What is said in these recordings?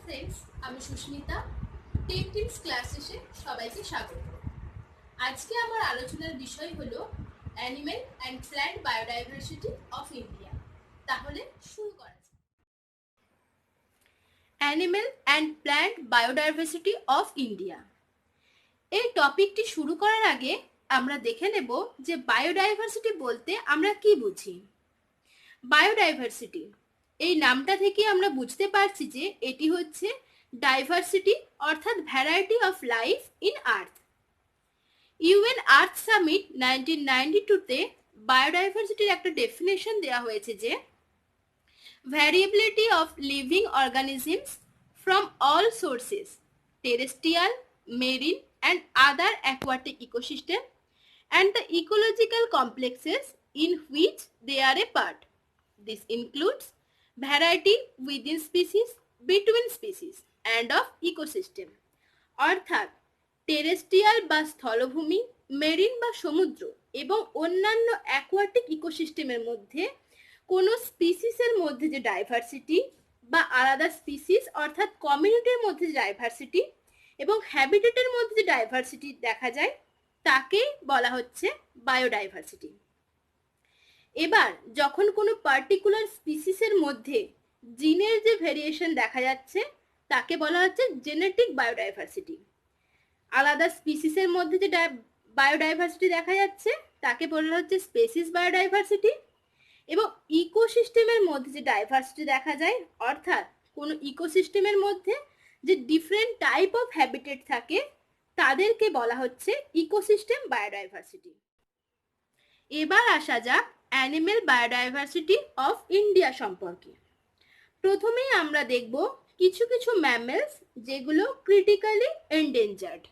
Friends, আমি Susmita. Take tips ক্লাসেসে সবাইকে স্বাগত। আজকে আমার আলোচনার বিষয় হলো animal and plant biodiversity of India. তাহলে শুরু করা যাক। Animal and plant biodiversity of India. এই টপিকটি শুরু করার আগে আমরা দেখে নেব যে বায়োডাইভার্সিটি বলতে আমরা কি বুঝি। বায়োডাইভার্সিটি এই নামটা থেকে আমরা বুঝতে পারছি যে এটি হচ্ছে ডাইভার্সিটি অর্থাৎ variety of life in earth. UN earth summit 1992-তে বায়োডাইভার্সিটির একটা ডেফিনেশন দেওয়া হয়েছে যে variability of living organisms from all sources, terrestrial, marine and other aquatic ecosystem and the ecological complexes in which they are a part. This includes variety within species, between species and of ecosystem. অর্থাৎ terrestrial বা স্থলভূমি, marine বা সমুদ্র এবং অন্যান্য aquatic ইকোসিস্টেমের মধ্যে কোনো স্পিসিসের মধ্যে যে ডাইভার্সিটি বা আলাদা স্পিসিস অর্থাৎ কমিউনিটির মধ্যে যে ডাইভার্সিটি এবং হ্যাবিটেটের মধ্যে যে ডাইভার্সিটি দেখা যায় তাকেই বলা হচ্ছে বায়োডাইভার্সিটি। এবার যখন কোনো পার্টিকুলার স্পিসিসের মধ্যে জিনের যে ভেরিয়েশন দেখা যাচ্ছে তাকে বলা হচ্ছে জেনেটিক বায়োডাইভার্সিটি। আলাদা স্পিসিসের মধ্যে যে বায়োডাইভার্সিটি দেখা যাচ্ছে তাকে বলা হচ্ছে স্পেসিস বায়োডাইভার্সিটি। এবং ইকোসিস্টেমের মধ্যে যে ডাইভার্সিটি দেখা যায় অর্থাৎ কোনো ইকোসিস্টেমের মধ্যে যে ডিফারেন্ট টাইপ অফ হ্যাবিটেট থাকে তাদেরকে বলা হচ্ছে ইকোসিস্টেম বায়োডাইভার্সিটি। এবার আসা যাক অ্যানিমেল বায়োডাইভার্সিটি অফ ইন্ডিয়া সম্পর্কে। প্রথমেই আমরা দেখব কিছু কিছু ম্যামেলস যেগুলো ক্রিটিক্যালি এন্ডেঞ্জার্ড।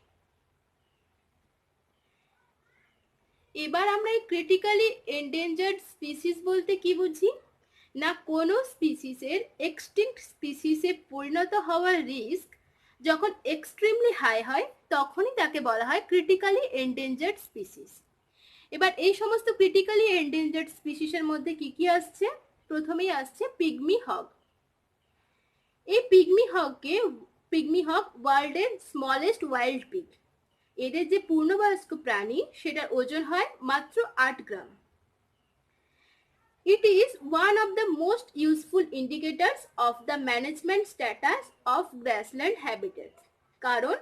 এবার আমরা এই ক্রিটিক্যালি এন্ডেঞ্জার্ড স্পিসিস বলতে কি বুঝি না, কোনো স্পিসিসের এক্সটিংক্ট স্পিসিসে পরিণত হওয়ার রিস্ক যখন এক্সট্রিমলি হাই হয় তখনই তাকে বলা হয় ক্রিটিক্যালি এন্ডেঞ্জার্ড স্পিসিস। এবার এই সমস্ত ক্রিটিক্যালি এন্ডেঞ্জার্ড স্পিসিসের মধ্যে কি কি আসছে? প্রথমেই আসছে পিগমি হগ। এই পিগমি হগ ওয়ার্ল্ডের স্মলেস্ট ওয়াইল্ড পিগ। এদের যে পূর্ণবয়স্ক প্রাণী সেটার ওজন হয় মাত্র 8 গ্রাম। It is one of the most useful indicators of the management status of grassland habitats. কারণ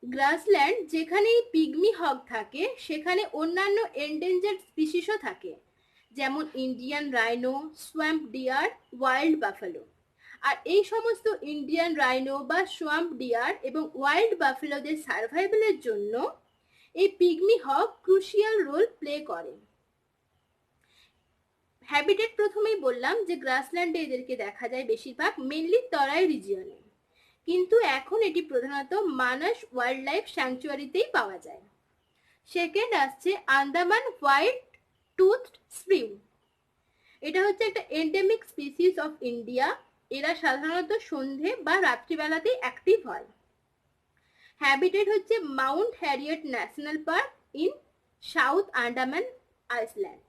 গ্রাসল্যান্ড যেখানে পিগমি হগ থাকে সেখানে অন্যান্য এন্ডেঞ্জার্ড স্পিসিসও থাকে, যেমন Indian rhino, swamp deer, wild buffalo. আর এই সমস্ত ইন্ডিয়ান রাইনো বা সোয়াম্প ডিয়ার এবং ওয়াইল্ড বাফেলোদের সার্ভাইভালের জন্য এই pygmy hog crucial role play করে। হ্যাবিটেট প্রথমেই বললাম যে গ্রাসল্যান্ডে এদেরকে দেখা যায় বেশিরভাগ মেনলি তরাই রিজিয়নে, কিন্তু এখন এটি প্রধানত মানস ওয়াইল্ড লাইফ স্যাংচুয়ারিতেই পাওয়া যায়। সেকেন্ড আসছে আন্দামান হোয়াইট টুথড স্প্রিউ। এটা হচ্ছে একটা এন্ডেমিক স্পিসিস অফ ইন্ডিয়া। এরা সাধারণত সন্ধে বা রাত্রিবেলাতেই অ্যাক্টিভ হয়। হ্যাবিটেট হচ্ছে Mount Harriet national park in south Andaman island.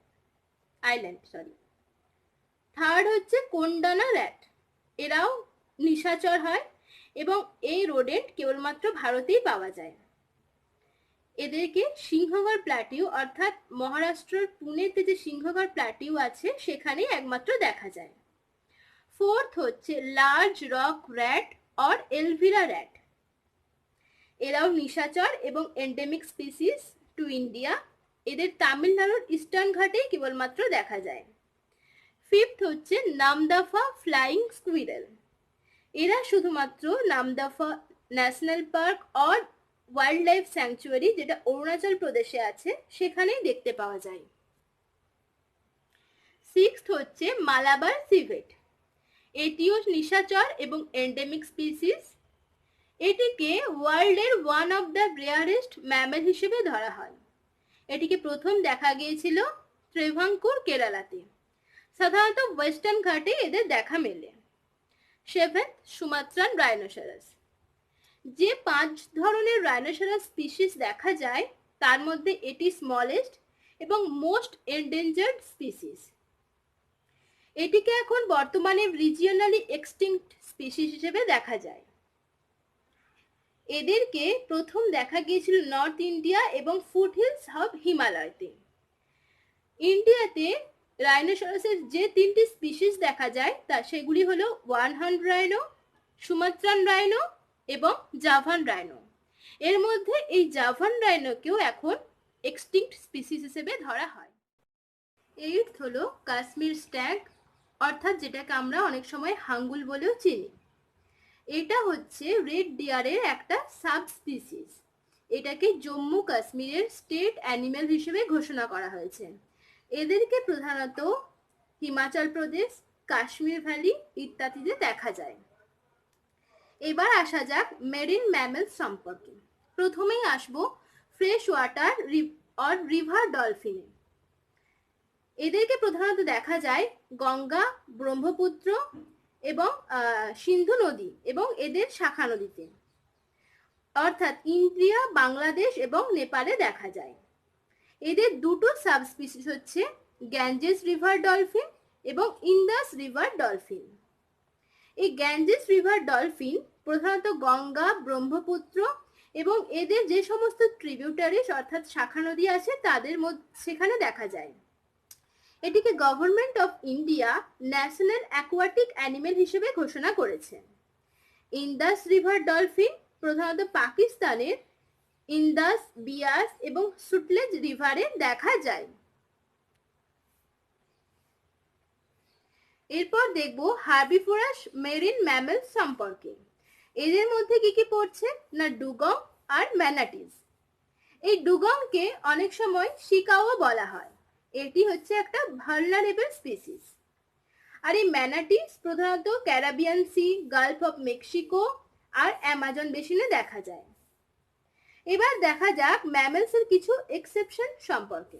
Third হচ্ছে কোন্ডানা র্যাট। এরাও নিশাচর হয় এবং এই রোডেন্ট কেবলমাত্র ভারতেই পাওয়া যায়। এদেরকে সিংহগড় প্ল্যাটিউ অর্থাৎ মহারাষ্ট্রের পুনেতে যে সিংহগড় প্ল্যাটিউ আছে সেখানেই একমাত্র দেখা যায়। ফোর্থ হচ্ছে large rock rat or Elvira rat. এরাও নিশাচর এবং এন্ডেমিক স্পিসিস টু ইন্ডিয়া। এদের তামিলনাড়ুর ইস্টার্ন ঘাটেই কেবলমাত্র দেখা যায়। ফিফথ হচ্ছে নামদাফা ফ্লাইং স্কুইরেল। এরা শুধুমাত্র Namdapha national park or wild life sanctuary, যেটা অরুণাচল প্রদেশে আছে, সেখানেই দেখতে পাওয়া যায়। সিক্সথ হচ্ছে মালাবার সিভেট। এটিও নিশাচর এবং এন্ডেমিক স্পিসিস। এটিকে ওয়ার্ল্ডের one of the rarest mammal হিসেবে ধরা হয়। এটিকে প্রথম দেখা গিয়েছিল ট্রেভাঙ্কুর, কেরালাতে। সাধারণত ওয়েস্টার্ন ঘাটে এদের দেখা মেলে। Seventh Sumatran rhinoceros. যে 5 ধরনের রাইনোসেরাস স্পিসিস দেখা যায় তার মধ্যে এটি স্মলেস্ট এবং মোস্ট এন্ডেঞ্জার্ড স্পিসিস। এটিকে এখন বর্তমানে রিজিওনালি এক্সটিংক্ট স্পিসিস হিসেবে দেখা যায়। এদেরকে প্রথম দেখা গিয়েছিল নর্থ ইন্ডিয়া এবং ফুটহিলস অফ হিমালয়তে। ইন্ডিয়াতে রাইনোসরাসের যে 3টি স্পিসিস দেখা যায় তা সেগুলি হলো one horn rhino, Sumatran rhino এবং জাভান রাইনো। এর মধ্যে এই জাভান রাইনোকেও এখন এক্সটিংক্ট স্পিসিস হিসেবে ধরা হয়। 8th হলো কাশ্মীর স্ট্যাগ, অর্থাৎ যেটাকে আমরা অনেক সময় হাঙ্গুল বলেও চিনি। এটা হচ্ছে রেড ডিয়ারের একটা সাব স্পিসিস। এটাকে জম্মু কাশ্মীরের স্টেট অ্যানিমেল হিসেবে ঘোষণা করা হয়েছে। এদেরকে প্রধানত হিমাচল প্রদেশ, কাশ্মীর ভ্যালি ইত্যাদিতে দেখা যায়। এবার আসা যাক মেরিন ম্যামেলস সম্পর্কে। প্রথমেই আসবো ফ্রেশ ওয়াটার অর রিভার ডলফিনে। এদেরকে প্রধানত দেখা যায় গঙ্গা, ব্রহ্মপুত্র এবং সিন্ধু নদী এবং এদের শাখা নদীতে, অর্থাৎ ইন্ডিয়া, বাংলাদেশ এবং নেপালে দেখা যায়। এদের দুটো সাবস্পিসিস হচ্ছে গ্যাঞ্জেস রিভার ডলফিন এবং ইন্দাস রিভার ডলফিন। এই গ্যাঞ্জেস রিভার ডলফিন প্রধানত গঙ্গা, ব্রহ্মপুত্র এবং এদের যে সমস্ত ট্রিবিউটারিজ অর্থাৎ শাখা নদী আছে তাদের সেখানে দেখা যায়। এটিকে government of India national aquatic animal হিসেবে ঘোষণা করেছে। ইন্দাস রিভার ডলফিন প্রধানত পাকিস্তানের ইন্দাস, বিয়াস এবং সুটলেজ রিভারে দেখা যায়। এরপর দেখব হার্বিভোরাস মেরিন ম্যামেল সম্পর্কে। এদের মধ্যে কি কি পড়ছে না ডুগং আর ম্যানাটিস। এই ডুগংকে অনেক সময় শিকাও বলা হয়। এটি হচ্ছে একটা ভালনারেবল স্পিসিস। আর এই ম্যানাটিস প্রধানত Caribbean Sea, Gulf of Mexico আর অ্যামাজন বেসিনে দেখা যায়। এবার দেখা যাক ম্যামেলসের কিছু এক্সেপশন সম্পর্কে।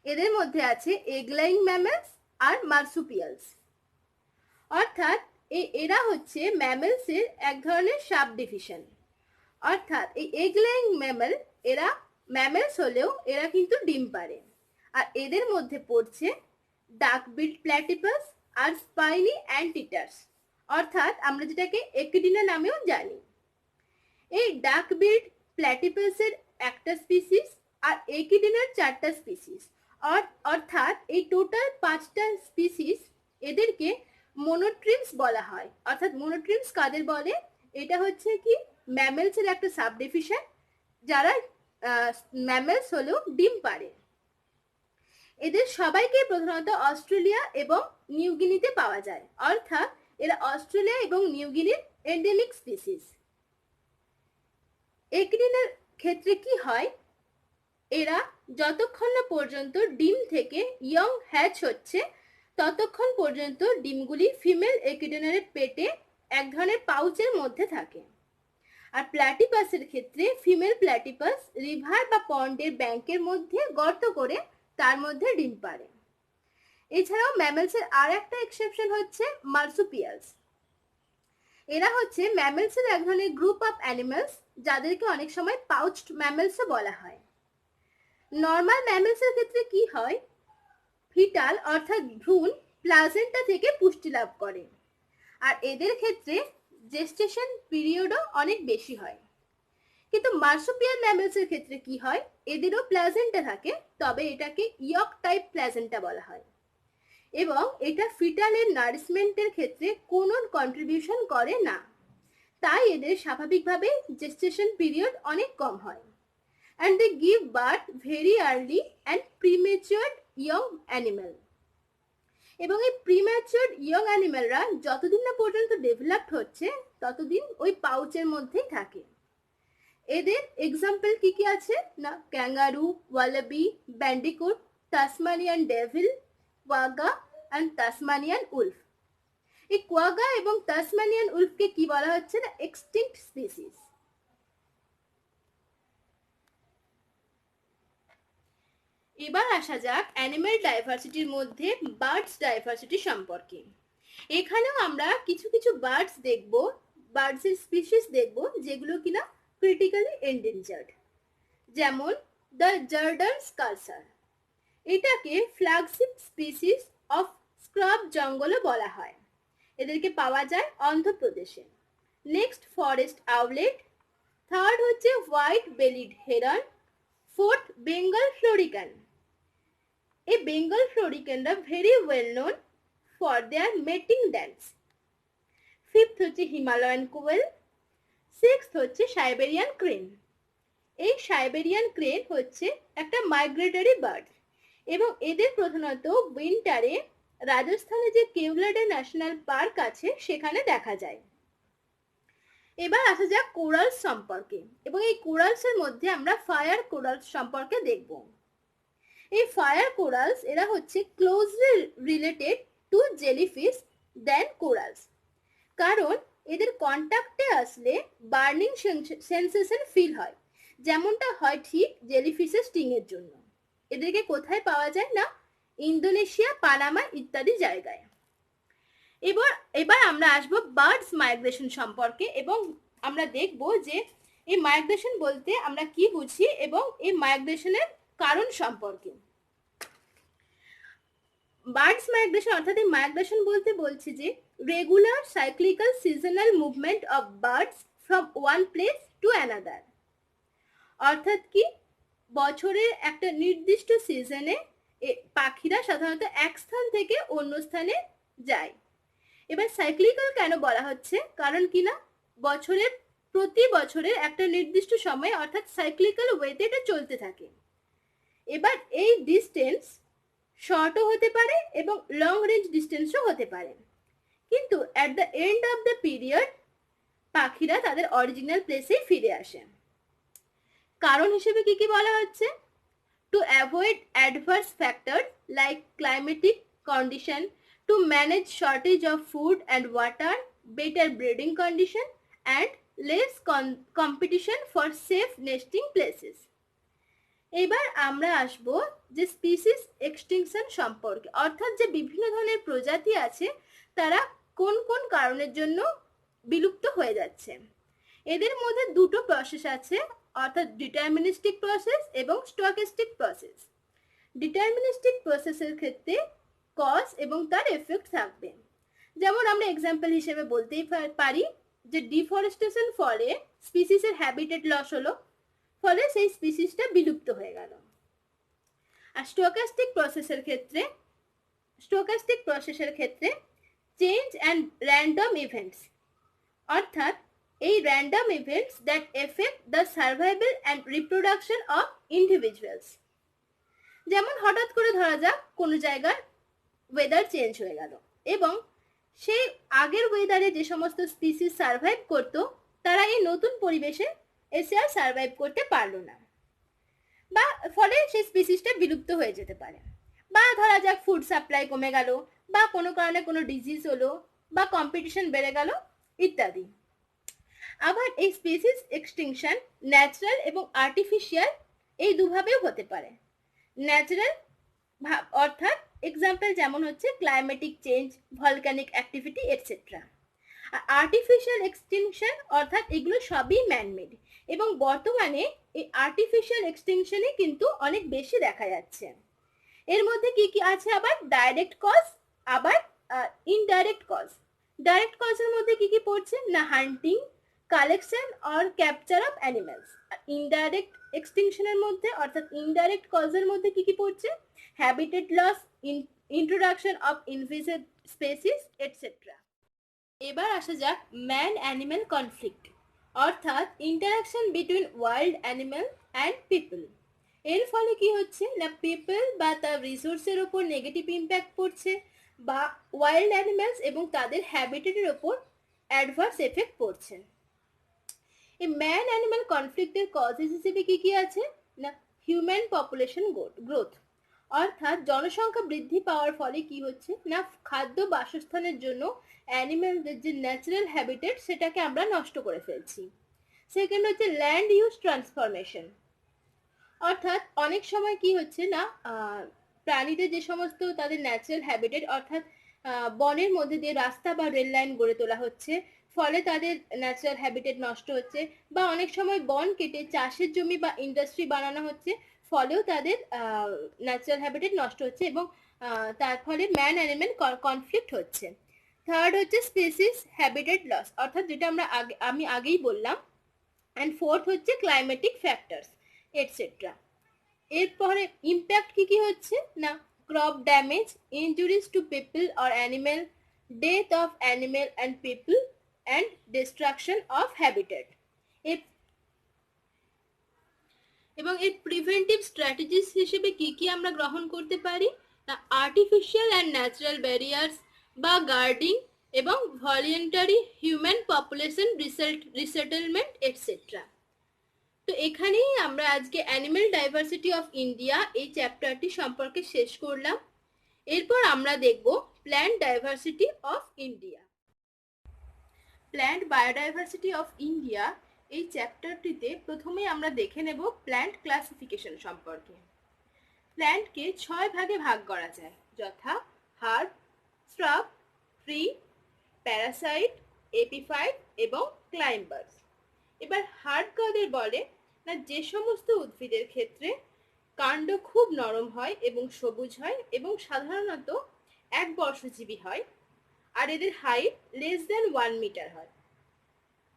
এদের মধ্যে আছে এগলাইং ম্যামেলস আর মার্সুপিয়ালস, অর্থাৎ এরা হচ্ছে ম্যামেলসের এক ধরনের সাব ডিভিশন। অর্থাৎ এই এগলাইং ম্যামেল এরা ম্যামেলস হলেও এরা কিন্তু ডিম পারে। আর এদের মধ্যে পড়ছে ডাকবিল্ড প্ল্যাটিপাস আর স্পাইনি অ্যান্টিটার্স, অর্থাৎ আমরা যেটাকে একিডিনা নামেও জানি। এই ডাকবিল্ড প্ল্যাটিপাসের একটা স্পিসিস আর একিডিনার 4টা স্পিসিস, অর্থাৎ এই টোটাল 5টা স্পিসিস। এদেরকে মোনোট্রিমস বলা হয়। অর্থাৎ মোনোট্রিমস কাদের বলে? এটা হচ্ছে কি ম্যামেলসের একটা সাব ডিভিশন যারা ম্যামেলস হলেও ডিম পারে। এদের সবাইকে প্রধানত অস্ট্রেলিয়া এবং নিউগিনিতে পাওয়া যায়, অর্থাৎ এরা অস্ট্রেলিয়া এবং নিউগিনির এন্ডেমিক স্পিসিস। একিডিনার ক্ষেত্রে কি হয়, এরা যতক্ষণ না পর্যন্ত ডিম থেকে ইয়ং হ্যাচ হচ্ছে ততক্ষণ পর্যন্ত ডিমগুলি ফিমেল একিডিনারের পেটে এক ধরনের পাউচের মধ্যে থাকে। আর প্ল্যাটিপাসের ক্ষেত্রে ফিমেল প্ল্যাটিপাস রিভার বা পন্ডের ব্যাংকের মধ্যে গর্ত করে তার মধ্যে ডিম পারে। এছাড়াও ম্যামেলসের আর একটা এক্সেপশন হচ্ছে মার্সুপিয়ালস। এরা হচ্ছে ম্যামেলসের এক ধরনের গ্রুপ অফ অ্যানিমালস যাদেরকে অনেক সময় পাউচড ম্যামেলসও বলা হয়। নর্মাল ম্যামেলসের ক্ষেত্রে কি হয়, ফিটাল অর্থাৎ ভ্রূণ প্লাজেন্টা থেকে পুষ্টি লাভ করে। আর এদের ক্ষেত্রে জেস্টেশন পিরিয়ডও অনেক বেশি হয়। কিন্তু মার্সুপিয়াল ম্যামেলসের ক্ষেত্রে কি হয়, এদেরও প্লাজেন্টা থাকে, তবে এটাকে ইয়ক টাইপ প্লাজেন্টা বলা হয় এবং এটা ফিটালের নারিশমেন্টের ক্ষেত্রে কোনো কন্ট্রিবিউশন করে না। তাই এদের স্বাভাবিকভাবে জেস্টেশন পিরিয়ড অনেক কম হয়। and they give birth very early and prematured young animal. এবং এই প্রিম্যাচিউরড ইয়ং অ্যানিমালরা যতদিন না পর্যন্ত ডেভেলপড হচ্ছে ততদিন ওই পাউচের মধ্যেই থাকে। এদের এক্সাম্পল কি কি আছে না kangaroo, wallaby, bandicoot, Tasmanian devil, quagga and Tasmanian wolf. এই কোয়াগা এবং তাসমানিয়ান উলফকে কি বলা হচ্ছে না এক্সটিংক্ট স্পিসিস। এবার আসা যাক অ্যানিমাল ডাইভার্সিটির মধ্যে বার্ডস ডাইভার্সিটি সম্পর্কে। এখানেও আমরা কিছু কিছু বার্ডস দেখব, বার্ডসের স্পিসিস দেখব যেগুলো কিনা ক্রিটিক্যালি এন্ডেঞ্জার্ড। যেমন দ্য জার্ডার্স কালচার, এটাকে ফ্ল্যাগশিপ স্পিসিস অফ স্ক্রাব জঙ্গলও বলা হয়। এদেরকে পাওয়া যায় অন্ধ্রপ্রদেশে। নেক্সট ফরেস্ট আউলেট, থার্ড হচ্ছে white bellied heron, fourth Bengal florican. এই বেঙ্গল ফ্লোরিকানরা very well known for their mating dance. Fifth হচ্ছে হিমালয়ান কোয়েল, সিক্সথ হচ্ছে সাইবেরিয়ান ক্রেন। এই সাইবেরিয়ান ক্রেন হচ্ছে একটা মাইগ্রেটরি বার্ড এবং এদের প্রধানত উইন্টারে রাজস্থানে যে কেওলাডে ন্যাশনাল পার্ক আছে সেখানে দেখা যায়। এবার আসা যাক কোরালস সম্পর্কে, এবং এই কোরালসের মধ্যে আমরা ফায়ার কোরালস সম্পর্কে দেখব। এই ফায়ার কোরালস এরা হচ্ছে closely related to jellyfish then Corals, কারণ এদের কন্ট্যাক্টে আসলে বার্নিং সেন্সেশন ফিল হয়, যেমনটা হয় ঠিক জেলিফিশের স্টিং এর জন্য। এদেরকে কোথায় পাওয়া যায় না ইন্দোনেশিয়া, পানামা ইত্যাদি জায়গায়। এবার আমরা আসবো বার্ডস মাইগ্রেশন সম্পর্কে এবং আমরা দেখব যে এই মাইগ্রেশন বলতে আমরা কি বুঝি এবং এই মাইগ্রেশনের কারণ সম্পর্কে। বার্ডস মাইগ্রেশন অর্থাৎ এই মাইগ্রেশন বলতে বলছি যে regular cyclical seasonal movement of birds from one place to another. অর্থাৎ কি বছরের একটা নির্দিষ্ট সিজনে পাখিরা সাধারণত এক স্থান থেকে অন্য স্থানে যায়। এবার সাইক্লিক্যাল কেন বলা হচ্ছে, কারণ কি না প্রতি বছরের একটা নির্দিষ্ট সময়ে অর্থাৎ সাইক্লিক্যাল ওয়েতে এটা চলতে থাকে। এবার এই ডিস্টেন্স শর্টও হতে পারে এবং লং রেঞ্জ ডিস্টেন্সও হতে পারে, কিন্তু at the end of the period পাখিরা তাদের অরিজিনাল প্লেসেই ফিরে আসে। কারণ হিসেবে কি কি বলা হচ্ছে, to avoid adverse factor like climatic condition, to manage shortage of food and water, better breeding condition and less competition for safe nesting places. এবার আমরা আসব যে স্পিসিস এক্সটিংশন সম্পর্কে, অর্থাৎ যে বিভিন্ন ধরনের প্রজাতি আছে তারা কোন কোন কারণের জন্য বিলুপ্ত হয়ে যাচ্ছে। এদের মধ্যে দুটো প্রসেস আছে, অর্থাৎ ডিটারমিনিস্টিক প্রসেস এবং স্টকিস্টিক প্রসেস। ডিটারমিনিস্টিক প্রসেসের ক্ষেত্রে কজ এবং তার এফেক্ট থাকবে। যেমন আমরা এক্সাম্পল হিসেবে বলতেই পারি যে ডিফরেস্টেশন ফলে স্পিসিসের হ্যাবিটেট লস হলো, ফলে সেই স্পিসিসটা বিলুপ্ত হয়ে গেল। আর স্টকিস্টিক প্রসেসের ক্ষেত্রে চেঞ্জ অ্যান্ড র্যান্ডম ইভেন্টস, অর্থাৎ এই random events that effect the survival and reproduction of individuals. যেমন হঠাৎ করে ধরা যাক কোনো জায়গার ওয়েদার চেঞ্জ হয়ে গেল এবং সেই আগের ওয়েদারে যে সমস্ত স্পিসিস সার্ভাইভ করতো তারা এই নতুন পরিবেশে এসে আর সার্ভাইভ করতে পারলো না, বা ফলে সেই স্পিসিসটা বিলুপ্ত হয়ে যেতে পারে। বা ধরা যাক ফুড সাপ্লাই কমে গেল, বা কোনো কারণে কোনো ডিজিজ হলো, বা কম্পিটিশন বেড়ে গেল ইত্যাদি। আবার এই স্পিসিস এক্সটিংশন ন্যাচারাল এবং আর্টিফিশিয়াল এই দুভাবেও হতে পারে। ন্যাচারাল অর্থাৎ এক্সাম্পল যেমন হচ্ছে climatic change, volcanic activity etcetera. আর আর্টিফিশিয়াল এক্সটিংশন অর্থাৎ এগুলো সবই ম্যানমেড, এবং বর্তমানে এই আর্টিফিশিয়াল এক্সটিংশনে কিন্তু অনেক বেশি দেখা যাচ্ছে। এর মধ্যে কি কি আছে, আবার ডাইরেক্ট কজ, আবার ইনডাইরেক্ট কজ। ডাইরেক্ট কজের মধ্যে কি কি পড়ছে না hunting, collection or capture of animals. আর ইনডাইরেক্ট এক্সটিংশনের মধ্যে অর্থাৎ ইনডাইরেক্ট কজের মধ্যে কি কি পড়ছে, habitat loss, introduction of invasive species etcetera. এবার আসা যাক ম্যান অ্যানিম্যাল কনফ্লিক্ট, অর্থাৎ interaction between wild animal and people. এর ফলে কি হচ্ছে না পিপল বা তার রিসোর্সের ওপর নেগেটিভ ইম্প্যাক্ট পড়ছে, বা ওয়াইল্ড অ্যানিম্যালস এবং তাদের হ্যাবিটেটের ওপর অ্যাডভার্স এফেক্ট পড়ছে। এই ম্যান অ্যানিম্যাল কনফ্লিক্টের কজেস হিসেবে কি কি আছে না হিউম্যান পপুলেশন গ্রোথ, অর্থাৎ জনসংখ্যা বৃদ্ধি পাওয়ার ফলে কি হচ্ছে না খাদ্য বাসস্থানের জন্য অ্যানিম্যালদের যে ন্যাচারাল হ্যাবিটেট সেটাকে আমরা নষ্ট করে ফেলছি। সেকেন্ড হচ্ছে ল্যান্ড ইউজ ট্রান্সফরমেশন, অর্থাৎ অনেক সময় কি হচ্ছে না প্রাণীদের যে সমস্ত তাদের ন্যাচারাল হ্যাবিটেট অর্থাৎ বনের মধ্যে দিয়ে রাস্তা বা রেল লাইন গড়ে তোলা হচ্ছে, ফলে তাদের ন্যাচারাল হ্যাবিটেট নষ্ট হচ্ছে, বা অনেক সময় বন কেটে চাষের জমি বা ইন্ডাস্ট্রি বানানো হচ্ছে, ফলেও তাদের ন্যাচারাল হ্যাবিটেট নষ্ট হচ্ছে এবং তার ফলে ম্যান অ্যানিম্যাল কনফ্লিক্ট হচ্ছে। থার্ড হচ্ছে স্পেসিস হ্যাবিটেট লস, অর্থাৎ যেটা আমি আগেই বললাম। অ্যান্ড ফোর্থ হচ্ছে ক্লাইমেটিক ফ্যাক্টরস এটসেট্রা। এরপরে ইম্প্যাক্ট কি কি হচ্ছে না, crop damage, injuries to people or animal, death of animal and people, and destruction of habitat. এবং এর প্রিভেন্টিভ স্ট্র্যাটেজিস হিসেবে কি কি আমরা গ্রহণ করতে পারি না, আর্টিফিশিয়াল অ্যান্ড ন্যাচারাল ব্যারিয়ার্স বা গার্ডিং, এবং ভলিউন্টারি হিউম্যান পপুলেশন রিসেটেলমেন্ট এটসেট্রা। তো এখানেই আমরা আজকে অ্যানিমেল ডাইভার্সিটি অফ ইন্ডিয়া এই চ্যাপ্টারটি সম্পর্কে শেষ করলাম। এরপর আমরা দেখব plant diversity of India. Plant biodiversity of India এই চ্যাপ্টারটিতে প্রথমেই আমরা দেখে নেব প্ল্যান্ট ক্লাসিফিকেশন সম্পর্কে। প্ল্যান্টকে 6 ভাগে ভাগ করা যায়, যথা herb, shrub, tree, Parasite, epiphyte এবং ক্লাইম্বার্স। এবার হার্ব কাদের বলে না, যে সমস্ত উদ্ভিদের ক্ষেত্রে কাণ্ড খুব নরম হয় এবং সবুজ হয় এবং সাধারণত একবর্ষজীবী হয়, আর এদের হাইট লেস দেন 1 মিটার হয়,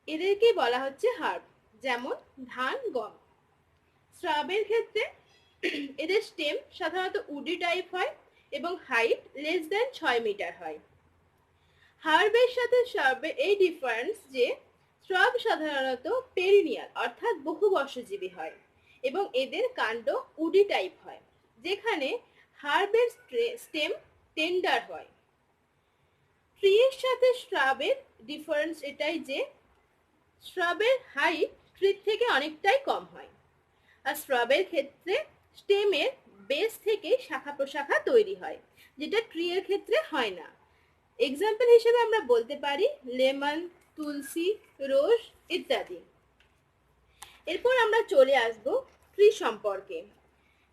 এদেরকে বলা হচ্ছে হার্ব, যেমন ধান, গম। শ্রাবের ক্ষেত্রে এদের স্টেম সাধারণত উডি টাইপ হয় এবং হাইট লেস দেন 6 মিটার হয়। হার্বের সাথে শ্রাবের এই ডিফারেন্স যে শ্রাব সাধারণত পেরিনিয়াল অর্থাৎ বহুবর্ষজীবী হয় এবং এদের কাণ্ড উডি টাইপ হয়, যেখানে হার্বের স্টেম টেন্ডার হয়। ট্রির সাথে শ্রাবের ডিফারেন্স এটাই যে শ্রাবের হাইট ট্রির থেকে অনেকটাই কম হয়, আর শ্রাবের ক্ষেত্রে স্টেমের বেস থেকে শাখা প্রশাখা তৈরি হয়, যেটা ট্রিয়ের ক্ষেত্রে হয় না। এক্সাম্পল হিসেবে আমরা বলতে পারি লেমন, তুলসী, রোজ ইত্যাদি। এরপর আমরা চলে আসব ট্রি সম্পর্কে।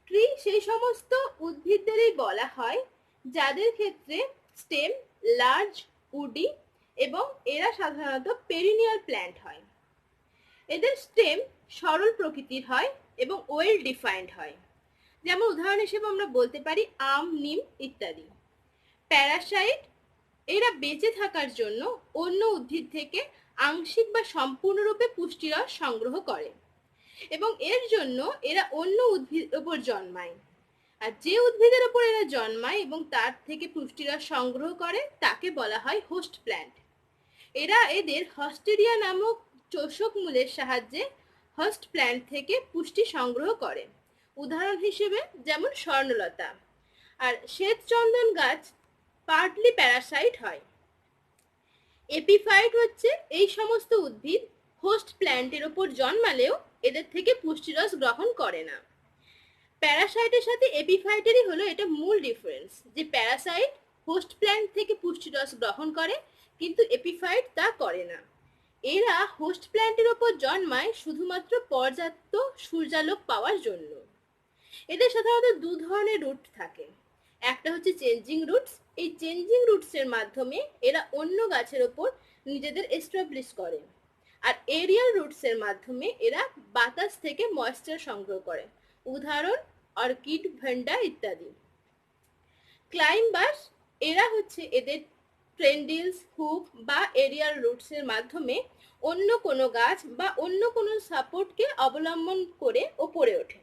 ট্রি সেই সমস্ত উদ্ভিদদেরই বলা হয় যাদের ক্ষেত্রে স্টেম লার্জ, উডি এবং এরা সাধারণত পেরিনিয়াল প্ল্যান্ট হয়। এদের স্টেম সরল প্রকৃতির হয় এবং ওয়েল ডিফাইন্ড হয়, যেমন উদাহরণ হিসেবে আমরা বলতে পারি আম, নিম ইত্যাদি। প্যারাসাইট এরা বেঁচে থাকার জন্য অন্য উদ্ভিদ থেকে আংশিক বা সম্পূর্ণরূপে পুষ্টিরস সংগ্রহ করে এবং এর জন্য এরা অন্য উদ্ভিদের উপর জন্মায়, আর যে উদ্ভিদের উপর এরা জন্মায় এবং তার থেকে পুষ্টিরস সংগ্রহ করে তাকে বলা হয় হোস্ট প্ল্যান্ট। এরা এদের হস্টেরিয়া নামক চোষক মূলের সাহায্যে হোস্ট প্ল্যান্ট থেকে পুষ্টি সংগ্রহ করে, উদাহরণ হিসেবে যেমন স্বর্ণলতা। আর শ্বেতচন্দন গাছ পার্টলি প্যারাসাইট হয়। এপিফাইট হচ্ছে এই সমস্ত উদ্ভিদ হোস্ট প্ল্যান্টের ওপর জন্মালেও এদের থেকে পুষ্টিরস গ্রহণ করে না। প্যারাসাইটের সাথে এপিফাইটেরই হলো এটা মূল ডিফারেন্স, যে প্যারাসাইট হোস্ট প্ল্যান্ট থেকে পুষ্টিরস গ্রহণ করে কিন্তু এপিফাইট তা করে না। এরা হোস্ট প্ল্যান্টের ওপর জন্মায় শুধুমাত্র পর্যাপ্ত সূর্যালোক পাওয়ার জন্য। এদের সাধারণত 2 ধরনের রুট থাকে, একটা হচ্ছে চেঞ্জিং রুটস। এই চেঞ্জিং রুটসের মাধ্যমে এরা অন্য গাছের ওপর নিজেদের এস্টাবলিশ করে, আর এরিয়াল রুটসের মাধ্যমে এরা বাতাস থেকে ময়েশ্চার সংগ্রহ করে, উদাহরণ অর্কিড, ভেন্ডা ইত্যাদি। ক্লাইম্বার্স এরা হচ্ছে এদের ট্রেন্ডিলস, হুক বা এরিয়াল রুটসের মাধ্যমে অন্য কোনো গাছ বা অন্য কোনো সাপোর্টকে অবলম্বন করে ওপরে ওঠে,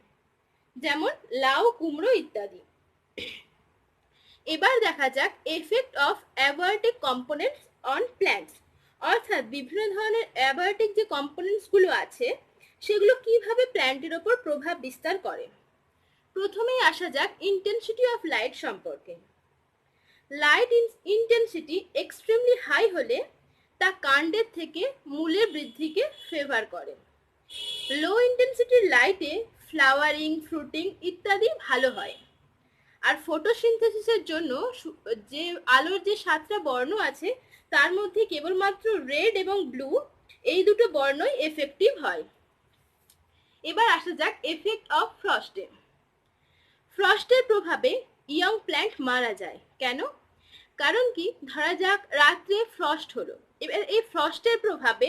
যেমন লাউ, কুমড়ো ইত্যাদি। এবার দেখা যাক effect of abiotic components on plants, অর্থাৎ বিভিন্ন ধরনের অ্যাবায়োটিক যে কম্পোনেন্টসগুলো আছে সেগুলো কিভাবে প্ল্যান্টের ওপর প্রভাব বিস্তার করে। প্রথমেই আসা যাক ইন্টেন্সিটি অফ লাইট সম্পর্কে। লাইট ইন্টেন্সিটি এক্সট্রিমলি হাই হলে তা কাণ্ডের থেকে মূলের বৃদ্ধিকে ফেভার করে। লো ইন্টেন্সিটির লাইটে ফ্লাওয়ারিং, ফ্রুটিং ইত্যাদি ভালো হয়। আর ফটোসিনথেসিসের জন্য যে আলোর যে 7টা বর্ণ আছে তার মধ্যে কেবলমাত্র রেড এবং ব্লু এই দুটো বর্ণই এফেক্টিভ হয়। এবার আসা যাক এফেক্ট অফ ফ্রস্টে। ফ্রস্টের প্রভাবে ইয়ং প্ল্যান্ট মারা যায়। কেন? কারণ কি, ধরা যাক রাত্রে ফ্রস্ট হলো, এবার এই ফ্রস্টের প্রভাবে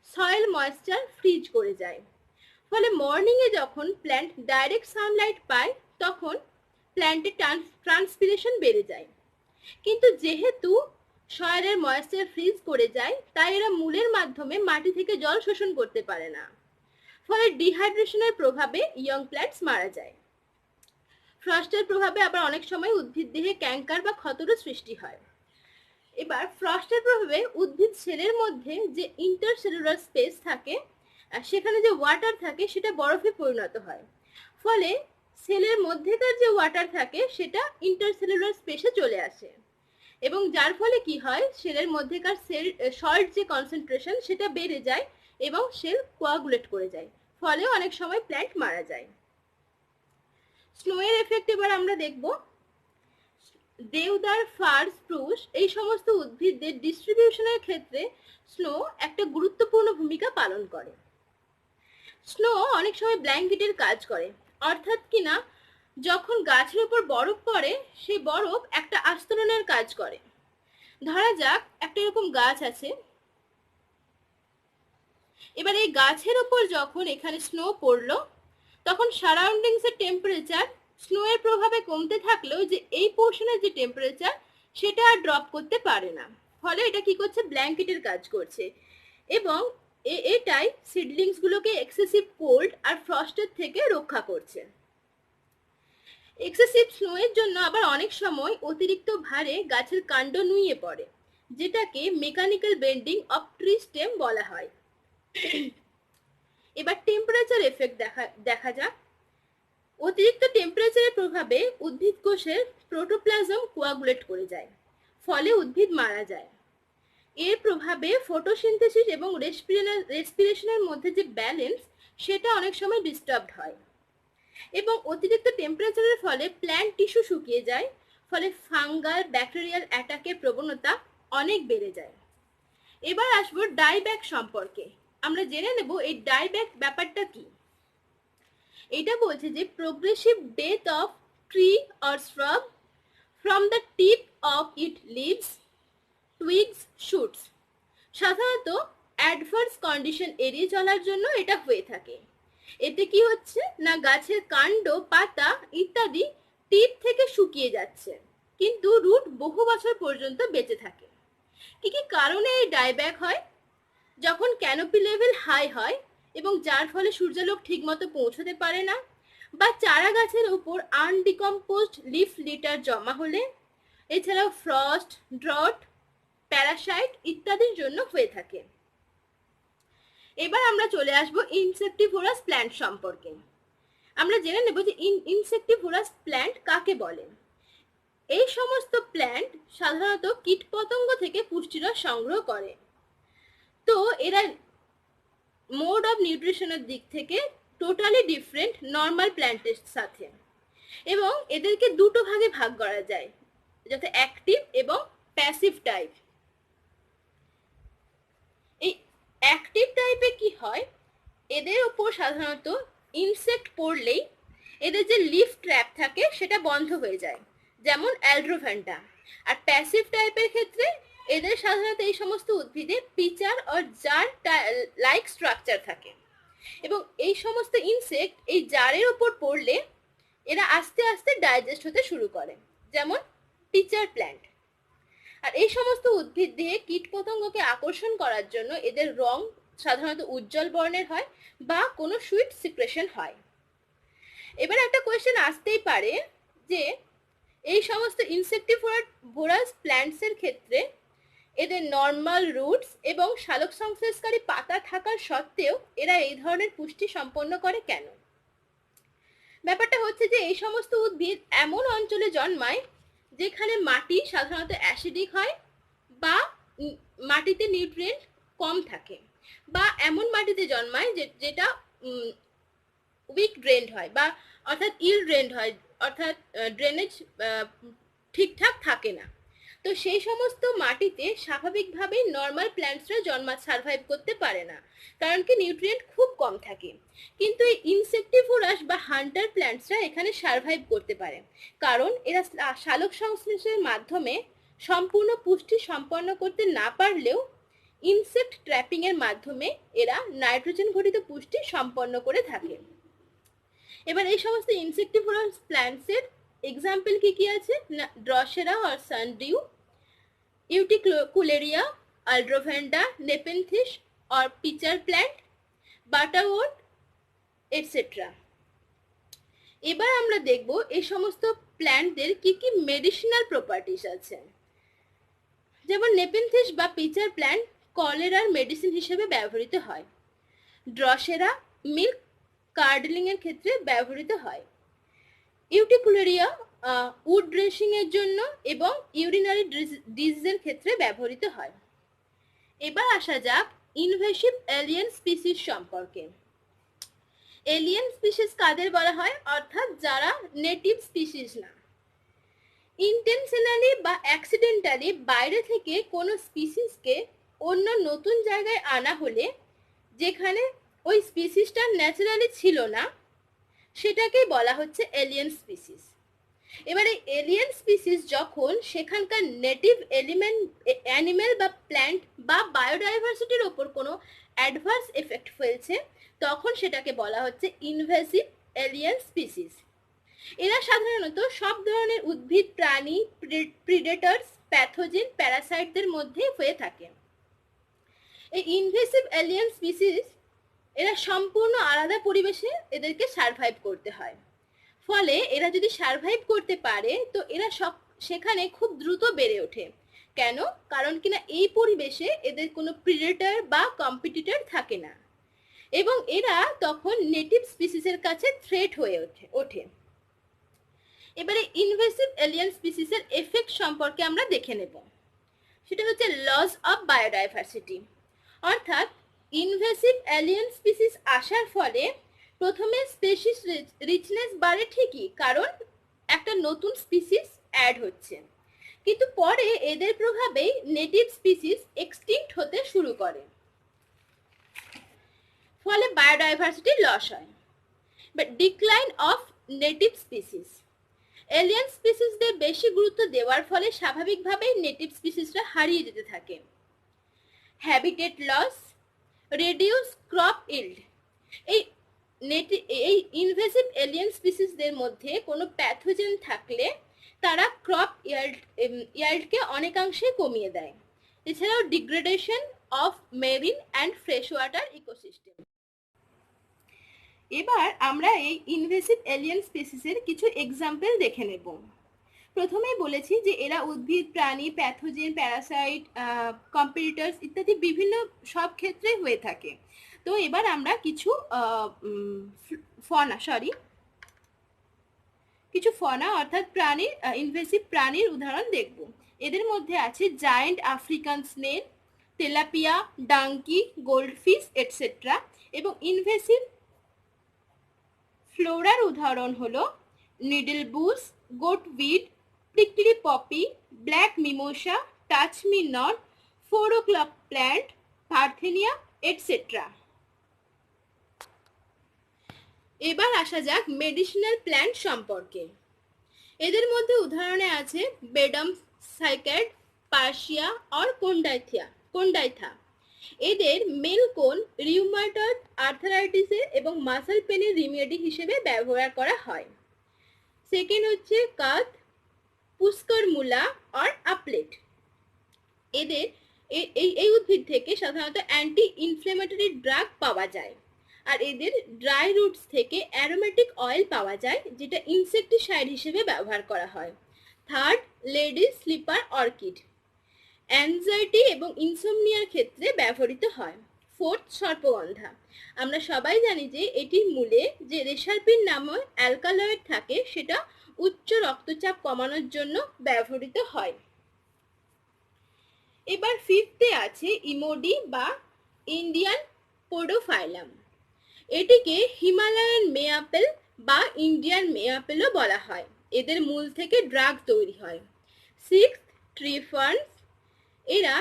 সয়েল ময়েশ্চার ফ্রিজ করে যায়, ফলে মর্নিংয়ে যখন প্ল্যান্ট ডাইরেক্ট সানলাইট পায় তখন প্ল্যান্টের ট্রান্সপিরেশন বেড়ে যায়। কিন্তু যেহেতু সয়েলের ময়েশ্চার ফ্রিজ করে যায়, তাই এরা মূলের মাধ্যমে মাটি থেকে জল শোষণ করতে পারে না। ফলে ডিহাইড্রেশনের প্রভাবে ইয়ং প্ল্যান্টস মারা যায়। ফ্রস্টের প্রভাবে আবার অনেক সময় উদ্ভিদ দেহে ক্যান্সার বা ক্ষতরও সৃষ্টি হয়। এবার ফ্রস্টের প্রভাবে উদ্ভিদ সেলের মধ্যে যে ইন্টারসেলুলার স্পেস থাকে, সেখানে যে ওয়াটার থাকে সেটা বরফে পরিণত হয়। ফলে সেলের মধ্যেকার যে ওয়াটার থাকে সেটা ইন্টারসেলুলার স্পেসে চলে আসে, এবং যার ফলে কি হয়, সেলের মধ্যেকার সল্ট যে কনসেন্ট্রেশন সেটা বেড়ে যায় এবং সেল কোয়াগুলেট করে যায়, ফলে অনেক সময় প্ল্যান্ট মারা যায়। স্নোয়ের এফেক্ট এবার আমরা দেখব। দেওদার, ফার, স্প্রুস এই সমস্ত উদ্ভিদদের ডিস্ট্রিবিউশনের ক্ষেত্রে স্নো একটা গুরুত্বপূর্ণ ভূমিকা পালন করে। স্নো অনেক সময় ব্ল্যাঙ্কেটের কাজ করে, অর্থাৎ কিনা যখন গাছের উপর বরফ পড়ে সেই বরফ একটা আস্তরণের কাজ করে। ধরা যাক একটা এরকম গাছ আছে, এবার এই গাছের উপর যখন এখানে স্নো পড়লো, তখন সারাউন্ডিংস এর টেম্পারেচার স্নো এর প্রভাবে কমতে থাকলেও যে এই পোর্শনের যে টেম্পারেচার সেটা আর ড্রপ করতে পারে না, ফলে এটা কি করছে, ব্ল্যাঙ্কেটের কাজ করছে, এবং এটাই সিডলিংস গুলোকে এক্সেসিভ কোল্ড আর ফ্রস্টের থেকে রক্ষা করছে। এক্সেসিভ স্নো এর জন্য আবার অনেক সময় অতিরিক্ত ভারে গাছের কাণ্ড নুয়ে পড়ে, যেটাকে mechanical bending of tree stem বলা হয়। এবার টেম্পারেচার এফেক্ট দেখা যাক। অতিরিক্ত টেম্পারেচারের প্রভাবে উদ্ভিদ কোষের প্রোটোপ্লাজম কোয়াগুলেট করে যায়, ফলে উদ্ভিদ মারা যায়। এর প্রভাবে ফটোসিনথেসিস এবং রেসপিরেশনের মধ্যে যে ব্যালেন্স সেটা অনেক সময় ডিস্টার্বড হয়, এবং অতিরিক্ত টেম্পারেচারের ফলে প্ল্যান্ট টিস্যু শুকিয়ে যায়, ফলে ফাঙ্গাল ব্যাকটেরিয়াল অ্যাটাকের প্রবণতা অনেক বেড়ে যায়। এবার আসবো ডাইব্যাক সম্পর্কে। আমরা জেনে নেব এই ডাইব্যাক ব্যাপারটা কি। এটা বলছে যে progressive death of tree or shrub from the tip of it leaves, twigs, shoots. সাধারণত অ্যাডভার্স কন্ডিশন এড়িয়ে চলার জন্য এটা হয়ে থাকে। এতে কি হচ্ছে না, গাছের কাণ্ড, পাতা ইত্যাদি টিপ থেকে শুকিয়ে যাচ্ছে, কিন্তু রুট বহু বছর পর্যন্ত বেঁচে থাকে। কি কি কারণে এই ডাইব্যাক হয়? যখন ক্যানোপি লেভেল হাই হয় এবং যার ফলে সূর্যালোক ঠিকমতো পৌঁছতে পারে না, বা চারা গাছের উপর আনডিকম্পোজড লিফ লিটার জমা হলে, এছাড়াও ফ্রস্ট, ড্রট, প্যারাসাইট ইত্যাদির জন্য হয়ে থাকে। এবার আমরা চলে আসব ইনসেক্টিভোরাস প্ল্যান্ট সম্পর্কে। আমরা জেনে নেব যে ইনসেক্টিভোরাস প্ল্যান্ট কাকে বলে। এই সমস্ত প্ল্যান্ট সাধারণত কীটপতঙ্গ থেকে পুষ্টিরস সংগ্রহ করে। তো এরা মোড অফ নিউট্রিশনের দিক থেকে টোটালি ডিফারেন্ট নর্মাল প্ল্যান্টের সাথে, এবং এদেরকে দুটো ভাগে ভাগ করা যায়, যাতে অ্যাক্টিভ এবং প্যাসিভ টাইপ। এই অ্যাক্টিভ টাইপে কি হয়, এদের ওপর সাধারণত ইনসেক্ট পড়লেই এদের যে লিফ ট্র্যাপ থাকে সেটা বন্ধ হয়ে যায়, যেমন অ্যালড্রোভ্যান্টা। আর প্যাসিভ টাইপের ক্ষেত্রে এদের সাধারণত এই সমস্ত উদ্ভিদে পিচার ও জার লাইক স্ট্রাকচার থাকে, এবং এই সমস্ত ইনসেক্ট এই জারের ওপর পড়লে এরা আস্তে আস্তে ডাইজেস্ট হতে শুরু করে, যেমন পিচার প্ল্যান্ট। আর এই সমস্ত উদ্ভিদ দেহে কীটপতঙ্গকে আকর্ষণ করার জন্য এদের রং সাধারণত উজ্জ্বল বর্ণের হয় বা কোনো সুইট সিক্রেশন হয়। এবার একটা কোয়েশ্চেন আসতেই পারে যে এই সমস্ত ইনসেক্টিভোরাস প্ল্যান্টসের ক্ষেত্রে এদের নর্মাল রুটস এবং শালক সংশ্লেষকারী পাতা থাকার সত্ত্বেও এরা এই ধরনের পুষ্টি সম্পন্ন করে কেন? ব্যাপারটা হচ্ছে যে এই সমস্ত উদ্ভিদ এমন অঞ্চলে জন্মায় যেখানে মাটি সাধারণত অ্যাসিডিক হয়, বা মাটিতে নিউট্রিয়েন্ট কম থাকে, বা এমন মাটিতে জন্মায় যেটা উইক ড্রেন্ড হয়, বা অর্থাৎ ইল ড্রেন্ড হয়, অর্থাৎ ড্রেনেজ ঠিকঠাক থাকে না। তো সেই সমস্ত মাটিতে স্বাভাবিকভাবেই নর্মাল প্ল্যান্টসরা সার্ভাইভ করতে পারে না, কারণ কি নিউট্রিয়েন্ট খুব কম থাকে। কিন্তু এই ইনসেক্টিভোরাস বা হান্টার প্ল্যান্টসরা এখানে সার্ভাইভ করতে পারে, কারণ এরা শালক সংশ্লেষের মাধ্যমে সম্পূর্ণ পুষ্টি সম্পন্ন করতে না পারলেও ইনসেক্ট ট্র্যাপিং এর মাধ্যমে এরা নাইট্রোজেন ঘটিত পুষ্টি সম্পন্ন করে থাকে। এবার এই সমস্ত ইনসেক্টিভোরাস প্ল্যান্টসের এক্সাম্পল কি কি আছে না, ড্রসেরা আর sundew, Utricularia, Aldrovanda, Nepenthes or pitcher plant, butterwort, etc. এবার আমরা দেখব এই সমস্ত প্ল্যান্টদের কি কি মেডিসিনাল প্রপার্টিজ আছে। যেমন নেপেনথিস বা পিচার প্ল্যান্ট কলেরার মেডিসিন হিসেবে ব্যবহৃত হয়। ড্রসেরা মিল্ক কার্ডলিং এর ক্ষেত্রে ব্যবহৃত হয়। ইউটিকুলেরিয়া উড ড্রেসিং এর জন্য এবং ইউরিনারি ডিজিজের ক্ষেত্রে ব্যবহৃত হয়। এবার আসা যাক ইনভেসিভ এলিয়েন স্পিসিস সম্পর্কে। এলিয়েন স্পিসিস কাদের বলা হয়, অর্থাৎ যারা নেটিভ স্পিসিস না। ইন্টেনশনালি বা অ্যাক্সিডেন্টালি বাইরে থেকে কোনো স্পিসিসকে অন্য নতুন জায়গায় আনা হলে যেখানে ওই স্পিসিসটা ন্যাচারালি ছিল না সেটাকেই বলা হচ্ছে এলিয়েন স্পিসিস। এবারে এলিয়েন স্পিসিস যখন সেখানকার নেটিভ অ্যানিমেল বা প্ল্যান্ট বা বায়োডাইভার্সিটির ওপর কোনো অ্যাডভার্স এফেক্ট ফেলছে তখন সেটাকে বলা হচ্ছে ইনভেসিভ এলিয়েন স্পিসিস। এরা সাধারণত সব ধরনের উদ্ভিদ, প্রাণী, প্রিডেটরস, প্যাথোজেন, প্যারাসাইটদের মধ্যে হয়ে থাকে। এই ইনভেসিভ এলিয়েন স্পিসিস এরা সম্পূর্ণ আলাদা পরিবেশে এদেরকে সারভাইভ করতে হয়। ফলে এরা যদি সারভাইভ করতে পারে তো এরা সেখানে খুব দ্রুত বেড়ে ওঠে। কেন? কারণ কিনা এই পরিবেশে এদের কোনো প্রিডেটর বা কম্পিটিটর থাকে না এবং এরা তখন নেটিভ স্পিসিসের কাছে থ্রেট হয়ে ওঠে। এবারে ইনভেসিভ এলিয়েন স্পিসিসের এফেক্ট সম্পর্কে আমরা দেখে নেব। সেটা হচ্ছে লস অফ বায়োডাইভার্সিটি, অর্থাৎ ইনভেসিভ এলিয়েন স্পিসিস আসার ফলে প্রথমে স্পেসিস রিচনেস বাড়ে ঠিকই, কারণ একটা নতুন স্পিসিস অ্যাড হচ্ছে, কিন্তু পরে এদের প্রভাবেই নেটিভ স্পিসিস এক্সটিংক্ট হতে শুরু করে, ফলে বায়োডাইভার্সিটি লস হয়। But decline of native species, alien স্পিসিসদের বেশি গুরুত্ব দেওয়ার ফলে স্বাভাবিকভাবেই নেটিভ স্পিসিসরা হারিয়ে যেতে থাকে। Habitat loss, reduce crop yield, এই ইনভেসিভ এলিয়েন স্পিসিসদের মধ্যে কোনো প্যাথোজেন থাকলে তারা ক্রপ ইয়ার্ডকে অনেকাংশে কমিয়ে দেয়। এছাড়াও degradation of marine and fresh water ecosystem. এবার আমরা এই ইনভেসিভ এলিয়েন স্পিসিসের কিছু এক্সাম্পল দেখে নেব। প্রথমেই বলেছি যে এরা উদ্ভিদ, প্রাণী, প্যাথোজেন, প্যারাসাইট, কম্পিটিটরস ইত্যাদি বিভিন্ন সব ক্ষেত্রে হয়ে থাকে। তো এবার আমরা কিছু ফনা অর্থাৎ প্রাণীর ইনভেসিভ প্রাণীর উদাহরণ দেখব। এদের মধ্যে আছে giant African snail, tilapia, donkey, goldfish etcetera. এবং ইনভেসিভ ফ্লোরার উদাহরণ হলো needle bush, goatweed, prickly poppy, black mimosa, touch me not, 4 o'clock plant, parthenium etcetera. এবার আসা যাক মেডিসিনাল প্ল্যান্ট সম্পর্কে। এদের মধ্যে উদাহরণে আছে বেডম সাইক্যাড, পার্সিয়া আর কোন্ডাইথা। এদের মেল কোন রিউমাটয়েড আর্থারাইটিসের এবং মাসল পেনের রিমেডি হিসেবে ব্যবহার করা হয়। সেকেন্ড হচ্ছে কাথ, পুষ্কর মূলা আর আপলেট। এদের এই উদ্ভিদ থেকে সাধারণত অ্যান্টি ইনফ্লেমেটরি ড্রাগ পাওয়া যায়। আর এদের ড্রাই রুটস থেকে অ্যারোমেটিক অয়েল পাওয়া যায়, যেটা ইনসেকটিসাইড হিসেবে ব্যবহার করা হয়। Third, ladies slipper orchid, anxiety এবং ইনসোমনিয়ার ক্ষেত্রে ব্যবহৃত হয়। ফোর্থ, সর্পগন্ধা। আমরা সবাই জানি যে এটির মূলে যে রেসারপিন নামক অ্যালকালয়েড থাকে সেটা উচ্চ রক্তচাপ কমানোর জন্য ব্যবহৃত হয়। এবার ফিফথে আছে ইমোডি বা ইন্ডিয়ান পোডোফাইলাম। এটিকে হিমালয়ান মেয়াপেল বা ইন্ডিয়ান মেয়াপেলও বলা হয়। এদের মূল থেকে ড্রাগ তৈরি হয়। Sixth, tree ferns. এরা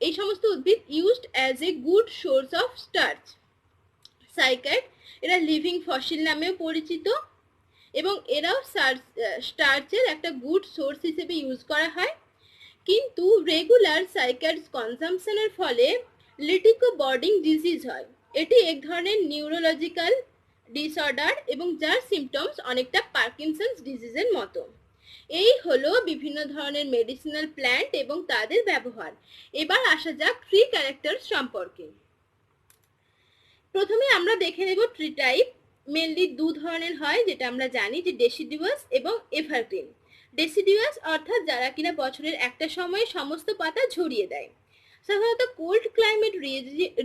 এই সমস্ত উদ্ভিদ used as a good source of starch. Cycad, এরা লিভিং ফসিল নামেও পরিচিত এবং এরাও স্টার্চের একটা গুড সোর্স হিসেবে ইউজ করা হয়। কিন্তু রেগুলার সাইক্যাডস কনজাম্পশনের ফলে লিটিকো বর্ডিং ডিজিজ হয়। এটি এক ধরনের নিউরোলজিক্যাল ডিসঅর্ডার এবং যার সিমটমস অনেকটা পার্কিনসন্স ডিজিজের মতো। এই হলো বিভিন্ন ধরনের মেডিসিনাল প্ল্যান্ট এবং তাদের ব্যবহার। এবার আসা যাক ট্রি ক্যারেক্টার সম্পর্কে। প্রথমে আমরা দেখে নেব ট্রি টাইপ। মেনলি দু ধরনের হয়, যেটা আমরা জানি, যে ডেসিডিউয়াস এবং এভারগ্রিন। ডেসিডিউয়াস অর্থাৎ যারা কিনা বছরের একটা সময়ে সমস্ত পাতা ঝরিয়ে দেয়। সাধারণত কোল্ড ক্লাইমেট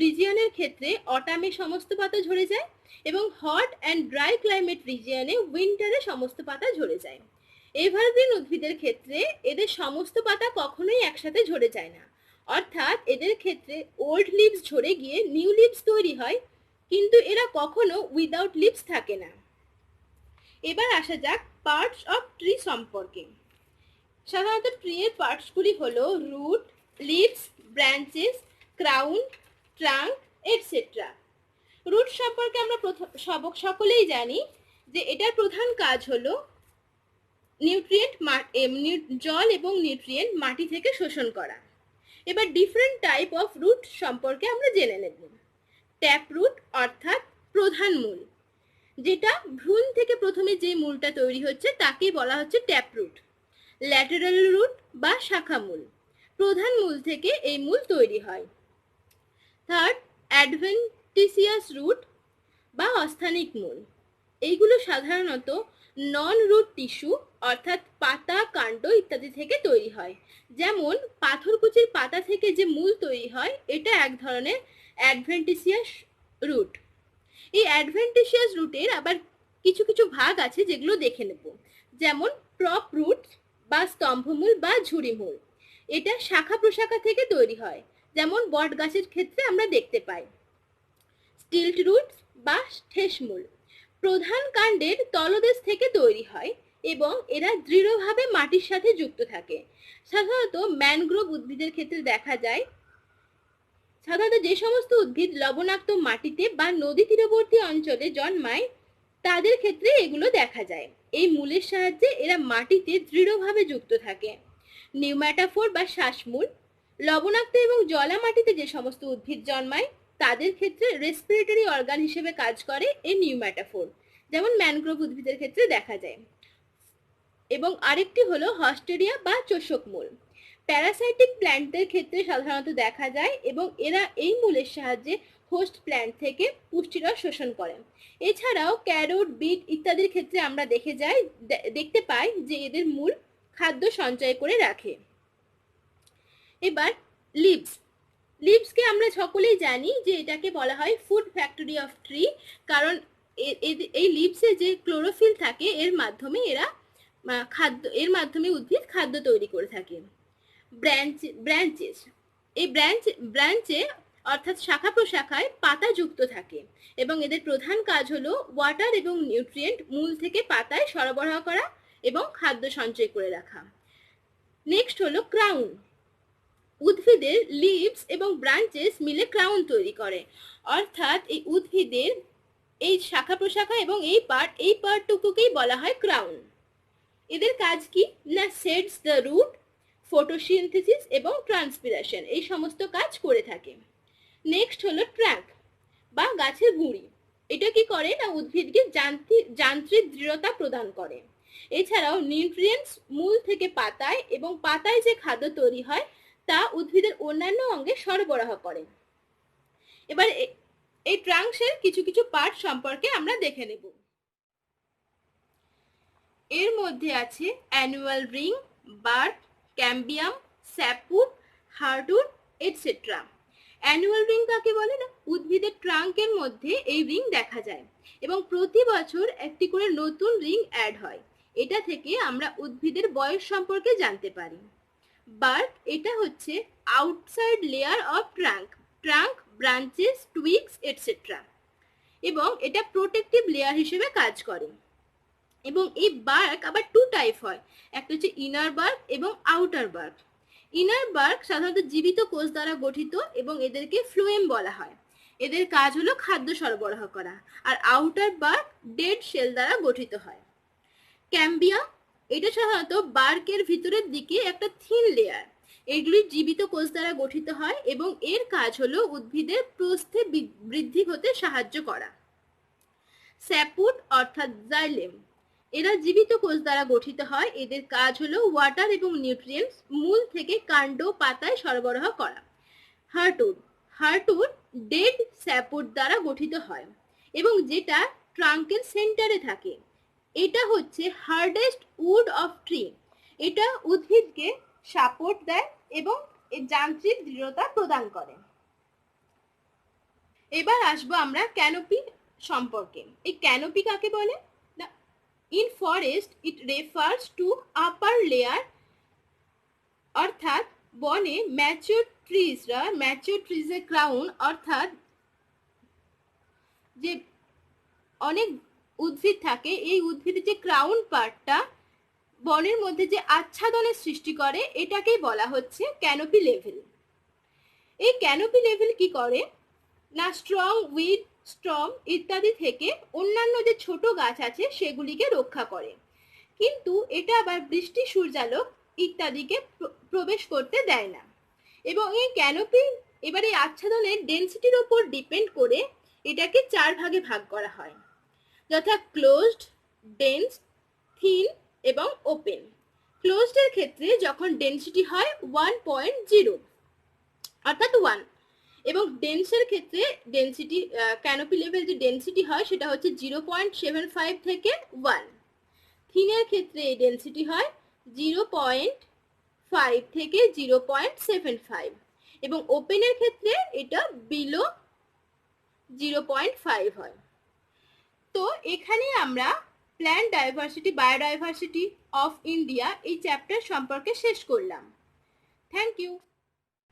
রিজিয়নের ক্ষেত্রে অটামে সমস্ত পাতা ঝরে যায় এবং হট অ্যান্ড ড্রাই ক্লাইমেট রিজিয়নে উইন্টারে সমস্ত পাতা ঝরে যায়। এভারগ্রিন উদ্ভিদের ক্ষেত্রে এদের সমস্ত পাতা কখনোই একসাথে ঝরে যায় না, অর্থাৎ এদের ক্ষেত্রে ওল্ড লিভস ঝরে গিয়ে নিউ লিভস তৈরি হয়, কিন্তু এরা কখনো উইদাউট লিভস থাকে না। এবার আসা যাক পার্টস অফ ট্রি সম্পর্কে। সাধারণত ট্রি এর পার্টসগুলি হলো root, leaves, branches, crown, trunk etcetera. Root সম্পর্কে আমরা সকলেই জানি যে এটার প্রধান কাজ হলো নিউট্রিয়েন্ট, জল এবং নিউট্রিয়েন্ট মাটি থেকে শোষণ করা। এবার ডিফারেন্ট টাইপ অফ রুট সম্পর্কে আমরা জেনে নেব। ট্যাপ রুট অর্থাৎ প্রধান মূল, যেটা ভ্রূণ থেকে প্রথমে যে মূলটা তৈরি হচ্ছে তাকে বলা হচ্ছে ট্যাপ রুট। ল্যাটেরাল রুট বা শাখা মূল, প্রধান মূল থেকে এই মূল তৈরি হয়। থার্ড, অ্যাডভেন্টিসিয়াস রুট বা অস্থানিক মূল। এইগুলো সাধারণত নন রুট টিস্যু অর্থাৎ পাতা, কাণ্ড ইত্যাদি থেকে তৈরি হয়। যেমন পাথরকুচির পাতা থেকে যে মূল তৈরি হয় এটা এক ধরনের অ্যাডভেন্টিসিয়াস রুট। এই অ্যাডভেন্টিসিয়াস রুটের আবার কিছু কিছু ভাগ আছে যেগুলো দেখে নেব। যেমন প্রপ রুট বা স্তম্ভমূল বা ঝুড়িমূল, এটা শাখা প্রশাখা থেকে তৈরি হয়, যেমন বট গাছের ক্ষেত্রে আমরা দেখতে পাই। স্টিল্ট রুট বা ঠেসমূল, প্রধান কাণ্ডের তলদেশ থেকে তৈরি হয় এবং এরা দৃঢ়ভাবে মাটির সাথে যুক্ত থাকে। সাধারণত ম্যানগ্রোভ উদ্ভিদের ক্ষেত্রে দেখা যায়। সাধারণত যে সমস্ত উদ্ভিদ লবণাক্ত মাটিতে বা নদী তীরবর্তী অঞ্চলে জন্মায় তাদের ক্ষেত্রে এগুলো দেখা যায়। এই মূলের সাহায্যে এরা মাটিতে দৃঢ়ভাবে যুক্ত থাকে। নিউম্যাটাফোর বা শ্বাসমূল, লবণাক্ত এবং জলা মাটিতে যে সমস্ত উদ্ভিদ জন্মায় তাদের ক্ষেত্রে রেসপিরেটরি অর্গান হিসেবে কাজ করে এই নিউম্যাটাফোর, যেমন ম্যানগ্রোভ উদ্ভিদের ক্ষেত্রে দেখা যায়। এবং আরেকটি হলো হস্টেরিয়া বা চোষক মূল, প্যারাসাইটিক প্ল্যান্টদের ক্ষেত্রে সাধারণত দেখা যায় এবং এরা এই মূলের সাহায্যে হোস্ট প্ল্যান্ট থেকে পুষ্টিরস শোষণ করে। এছাড়াও ক্যারোট, বিট ইত্যাদির ক্ষেত্রে আমরা দেখতে পাই যে এদের মূল খাদ্য সঞ্চয় করে রাখে। এবার লিভস। লিভসকে আমরা সকলেই জানি যে এটাকে বলা হয় ফুড ফ্যাক্টরি অফ ট্রি, কারণ এই লিভসে যে ক্লোরোফিল থাকে এর মাধ্যমে উদ্ভিদ খাদ্য তৈরি করে থাকে। ব্রাঞ্চেস, এই ব্রাঞ্চে অর্থাৎ শাখা প্রশাখায় পাতা যুক্ত থাকে এবং এদের প্রধান কাজ হলো ওয়াটার এবং নিউট্রিয়েন্ট মূল থেকে পাতায় সরবরাহ করা এবং খাদ্য সঞ্চয় করে রাখা। নেক্সট হলো ক্রাউন। উদ্ভিদের লিভস এবং ব্রাঞ্চেস মিলে ক্রাউন তৈরি করে, অর্থাৎ এই উদ্ভিদের এই শাখা প্রশাখা এবং এই পার্টটুকুকেই বলা হয় ক্রাউন। এদের কাজ কি না সেটস দ্য রুট, ফটোসিনথেসিস এবং ট্রান্সপিরেশন, এই সমস্ত কাজ করে থাকে। নেক্সট হলো ট্র্যাঙ্ক বা গাছের গুঁড়ি। এটা কি করে না উদ্ভিদকে যান্ত্রিক দৃঢ়তা প্রদান করে। এছাড়াও নিউট্রিয়েন্টস মূল থেকে পাতায় এবং পাতায় যে খাদ্য তৈরি হয় তা উদ্ভিদের অন্যান্য অঙ্গে সরবরাহ করে। এবার এই ট্রাঙ্কসের কিছু কিছু পার্ট সম্পর্কে আমরা দেখে নেব। এর মধ্যে আছে annual ring, bark, cambium, sapwood, hardwood etcetera. Annual ring কাকে বলে না উদ্ভিদের ট্রাঙ্কের মধ্যে এই রিং দেখা যায় এবং প্রতি বছর একটি করে নতুন রিং অ্যাড হয়। এটা থেকে আমরা উদ্ভিদের বয়স সম্পর্কে জানতে পারি। বার্ক, এটা হচ্ছে outside layer of trunk, branches, টুইগস etcetera, এবং এটা প্রোটেক্টিভ লেয়ার হিসেবে কাজ করে। এবং এই বার্ক আবার টু টাইপ হয়, একটা হচ্ছে ইনার বার্ক এবং আউটার বার্ক। ইনার বার্ক সাধারণত জীবিত কোষ দ্বারা গঠিত এবং এদেরকে ফ্লোয়েম বলা হয়। এদের কাজ হলো খাদ্য সরবরাহ করা। আর আউটার বার্ক ডেড সেল দ্বারা গঠিত হয়। ক্যাম্বিয়াম, এটা সাধারণত বার্কের ভিতরের দিকে একটা থিন লেয়ার, এগুলি জীবিত কোষ দ্বারা গঠিত হয় এবং এর কাজ হলো উদ্ভিদের প্রস্থে বৃদ্ধি হতে সাহায্য করা। স্যাপুড অর্থাৎ জাইলেম, এরা জীবিত কোষ দ্বারা গঠিত হয়। এদের কাজ হলো ওয়াটার এবং নিউট্রিয়েন্টস মূল থেকে কাণ্ড পাতায় সরবরাহ করা। হার্টউড, হার্টউড ডেড স্যাপউড দ্বারা গঠিত হয় এবং যেটা ট্রাঙ্কের সেন্টারে থাকে। এটা হচ্ছে হার্ডেস্ট উড অফ ট্রি। এটা উদ্ভিদকে সাপোর্ট দেয় এবং যান্ত্রিক দৃঢ়তা প্রদান করে। এবার আসবো আমরা ক্যানোপি সম্পর্কে। এই ক্যানোপি কাকে বলে? না, in forest it refers to upper layer, অর্থাৎ বনে ম্যাচিওর ট্রিজের ক্রাউন, অর্থাৎ যে অনেক উদ্ভিদ থাকে, এই উদ্ভিদের যে ক্রাউন পার্টটা বনের মধ্যে যে আচ্ছাদনের সৃষ্টি করে, এটাকেই বলা হচ্ছে ক্যানোপি লেভেল। এই ক্যানোপি লেভেল কি করে না, স্ট্রং উইড, স্ট্রম ইত্যাদি থেকে অন্যান্য যে ছোট গাছ আছে সেগুলিকে রক্ষা করে, কিন্তু এটা আবার বৃষ্টি, সূর্যালোক ইত্যাদিকে প্রবেশ করতে দেয় না। এবং এই ক্যানোপি এবার এই আচ্ছাদনের ডেন্সিটির ওপর ডিপেন্ড করে এটাকে 4 ভাগে ভাগ করা হয়, যথা ক্লোজড, ডেন্স, থিন এবং ওপেন। ক্লোজডের ক্ষেত্রে যখন ডেন্সিটি হয় 1.0 অর্থাৎ 1, এবং ডেন্সের ক্ষেত্রে ডেন্সিটি ক্যানোপি লেভেল যে ডেন্সিটি হয় সেটা হচ্ছে 0.75 থেকে 1। থিনের ক্ষেত্রে এই ডেন্সিটি হয় 0.5 থেকে 0.75 এবং ওপেনের ক্ষেত্রে এটা বিলো 0.5 হয়। তো এখানে আমরা plant diversity, biodiversity of India এই চ্যাপ্টার সম্পর্কে শেষ করলাম। Thank you.